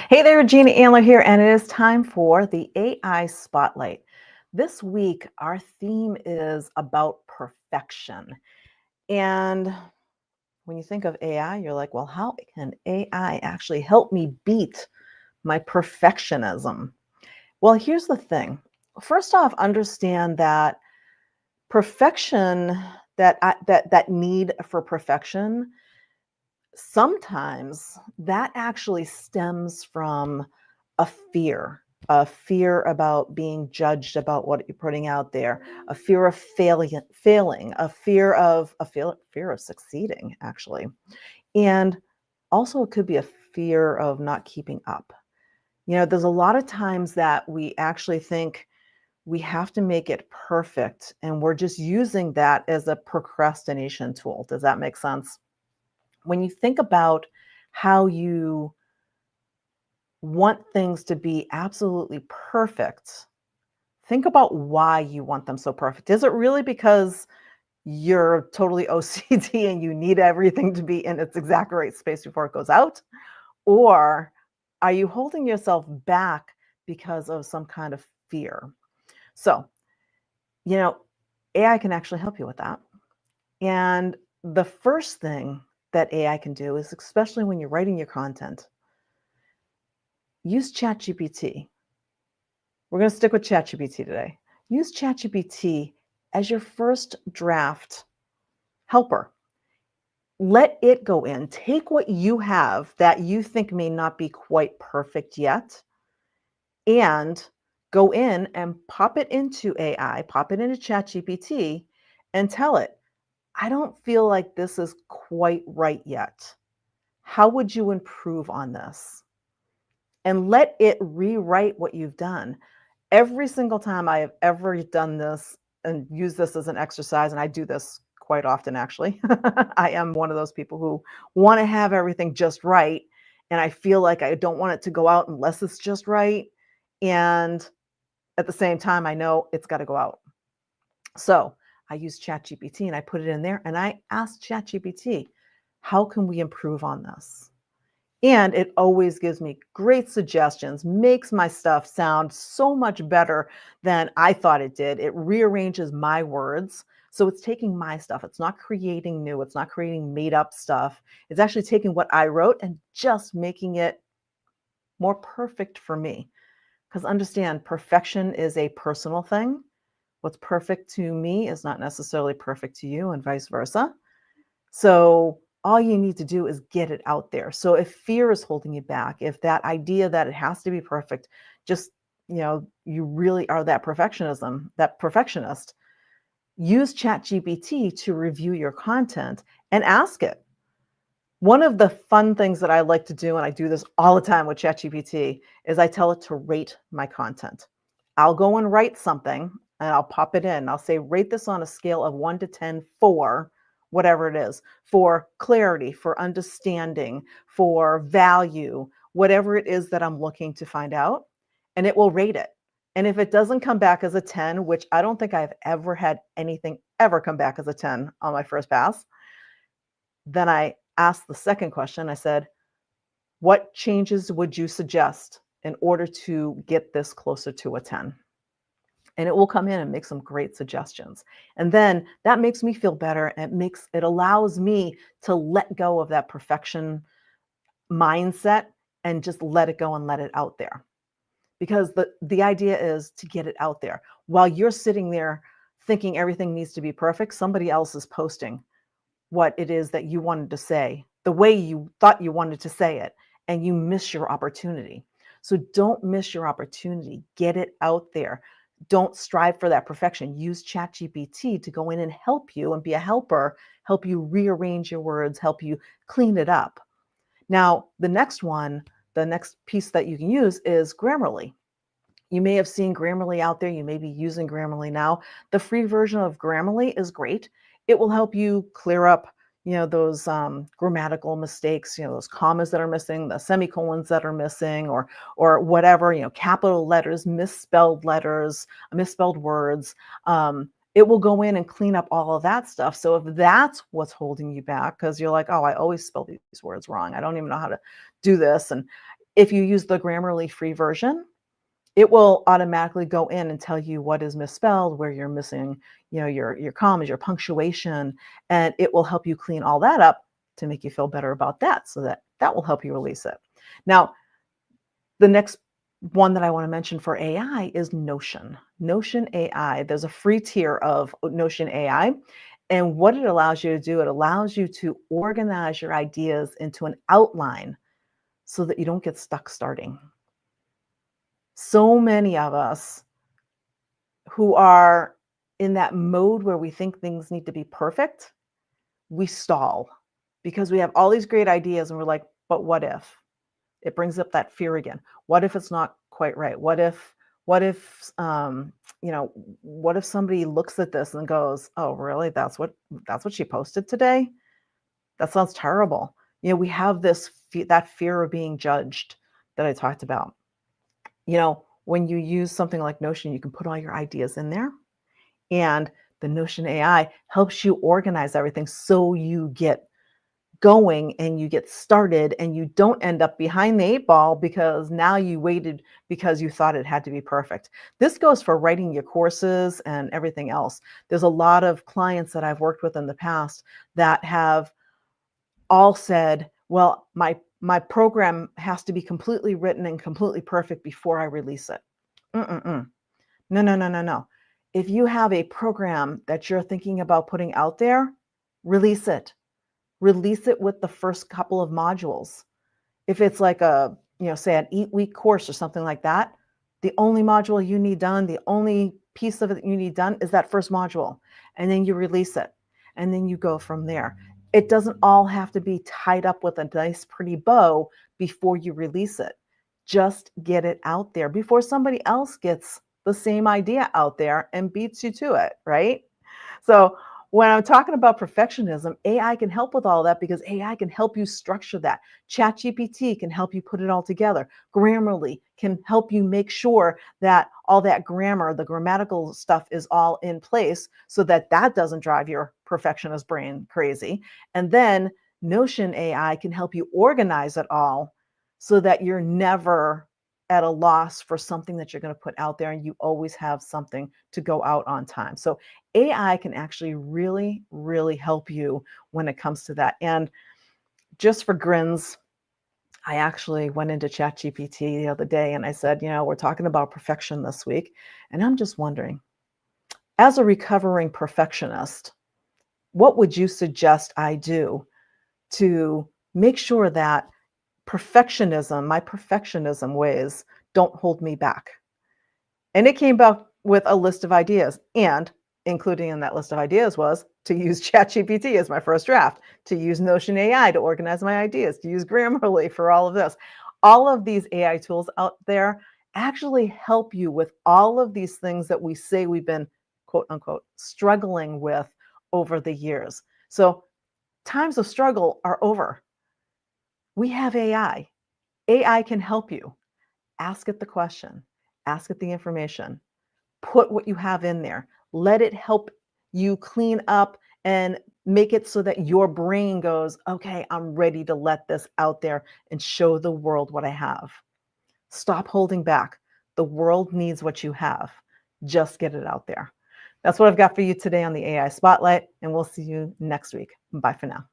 Hey there, Gina Antler here, and it is time for the AI Spotlight. This week, our theme is about perfection. And when you think of AI, you're like, well, how can AI actually help me beat my perfectionism? Well, here's the thing. First off, understand that perfection, that need for perfection, sometimes that actually stems from a fear, a fear about being judged about what you're putting out there, a fear of failing, a fear of succeeding, actually. And also it could be a fear of not keeping up. There's a lot of times that we actually think we have to make it perfect, and we're just using that as a procrastination tool. Does that make sense? When you think about how you want things to be absolutely perfect, think about why you want them so perfect. Is it really because you're totally OCD and you need everything to be in its exact right space before it goes out? Or are you holding yourself back because of some kind of fear? So, you know, AI can actually help you with that. And the first thing that AI can do is, especially when you're writing your content, use ChatGPT. We're going to stick with ChatGPT today. Use ChatGPT as your first draft helper. Let it go in. Take what you have that you think may not be quite perfect yet and go in and pop it into AI, pop it into ChatGPT and tell it, I don't feel like this is quite right yet. How would you improve on this? And let it rewrite what you've done. Every single time I have ever done this and used this as an exercise, and I do this quite often actually, I am one of those people who want to have everything just right. And I feel like I don't want it to go out unless it's just right. And at the same time, I know it's got to go out. So I use ChatGPT and I put it in there and I asked ChatGPT, how can we improve on this? And it always gives me great suggestions, makes my stuff sound so much better than I thought it did. It rearranges my words. So it's taking my stuff. It's not creating new, it's not creating made up stuff. It's actually taking what I wrote and just making it more perfect for me. Because understand, perfection is a personal thing. What's perfect to me is not necessarily perfect to you, and vice versa. So all you need to do is get it out there. So if fear is holding you back, if that idea that it has to be perfect, just, you really are that perfectionist, use ChatGPT to review your content and ask it. One of the fun things that I like to do, and I do this all the time with ChatGPT, is I tell it to rate my content. I'll go and write something and I'll pop it in. I'll say, rate this on a scale of 1 to 10 for whatever it is, for clarity, for understanding, for value, whatever it is that I'm looking to find out, and it will rate it. And if it doesn't come back as a 10, which I don't think I've ever had anything ever come back as a 10 on my first pass, then I asked the second question. I said, what changes would you suggest in order to get this closer to a 10? And it will come in and make some great suggestions. And then that makes me feel better. It allows me to let go of that perfection mindset and just let it go and let it out there. Because the idea is to get it out there. While you're sitting there thinking everything needs to be perfect, somebody else is posting what it is that you wanted to say, the way you thought you wanted to say it, and you miss your opportunity. So don't miss your opportunity. Get it out there. Don't strive for that perfection. Use ChatGPT to go in and help you and be a helper, help you rearrange your words, help you clean it up. Now, the next piece that you can use is Grammarly. You may have seen Grammarly out there. You may be using Grammarly now. The free version of Grammarly is great. It will help you clear up, those grammatical mistakes, those commas that are missing, the semicolons that are missing, or whatever, capital letters, misspelled words. It will go in and clean up all of that stuff. So if that's what's holding you back, because you're like, oh, I always spell these words wrong. I don't even know how to do this. And If you use the Grammarly free version, it will automatically go in and tell you what is misspelled, where you're missing, your commas, your punctuation, and it will help you clean all that up to make you feel better about that, so that will help you release it. Now, the next one that I want to mention for AI is Notion. Notion AI. There's a free tier of Notion AI. And what it allows you to do, it allows you to organize your ideas into an outline so that you don't get stuck starting. So many of us who are in that mode where we think things need to be perfect, we stall because we have all these great ideas and we're like, but what if? It brings up that fear again. What if it's not quite right? What if what if somebody looks at this and goes, "Oh, really? That's what she posted today? That sounds terrible." We have that fear of being judged that I talked about. When you use something like Notion, you can put all your ideas in there, and the Notion AI helps you organize everything so you get going and you get started and you don't end up behind the 8 ball because now you waited because you thought it had to be perfect. This goes for writing your courses and everything else. There's a lot of clients that I've worked with in the past that have all said, well, my program has to be completely written and completely perfect before I release it. Mm-mm-mm. No, no, no, no, no. If you have a program that you're thinking about putting out there, release it. Release it with the first couple of modules. If it's like say an 8-week course or something like that, the only module you need done, the only piece of it that you need done is that first module. And then you release it. And then you go from there. It doesn't all have to be tied up with a nice, pretty bow before you release it. Just get it out there before somebody else gets the same idea out there and beats you to it, right? So when I'm talking about perfectionism, AI can help with all that because AI can help you structure that. ChatGPT can help you put it all together. Grammarly can help you make sure that all that grammar, the grammatical stuff is all in place so that that doesn't drive your perfectionist brain crazy. And then Notion AI can help you organize it all so that you're never at a loss for something that you're going to put out there and you always have something to go out on time. So AI can actually really, really help you when it comes to that. And just for grins, I actually went into ChatGPT the other day and I said, we're talking about perfection this week. And I'm just wondering, as a recovering perfectionist, what would you suggest I do to make sure that my perfectionism ways don't hold me back? And it came back with a list of ideas, and including in that list of ideas was to use ChatGPT as my first draft, to use Notion AI to organize my ideas, to use Grammarly for all of this. All of these AI tools out there actually help you with all of these things that we say we've been, quote unquote, struggling with over the years. So times of struggle are over. We have AI. AI can help you. Ask it the question, ask it the information, put what you have in there, let it help you clean up and make it so that your brain goes, okay, I'm ready to let this out there and show the world what I have. Stop holding back. The world needs what you have. Just get it out there. That's what I've got for you today on the AI Spotlight, and we'll see you next week. Bye for now.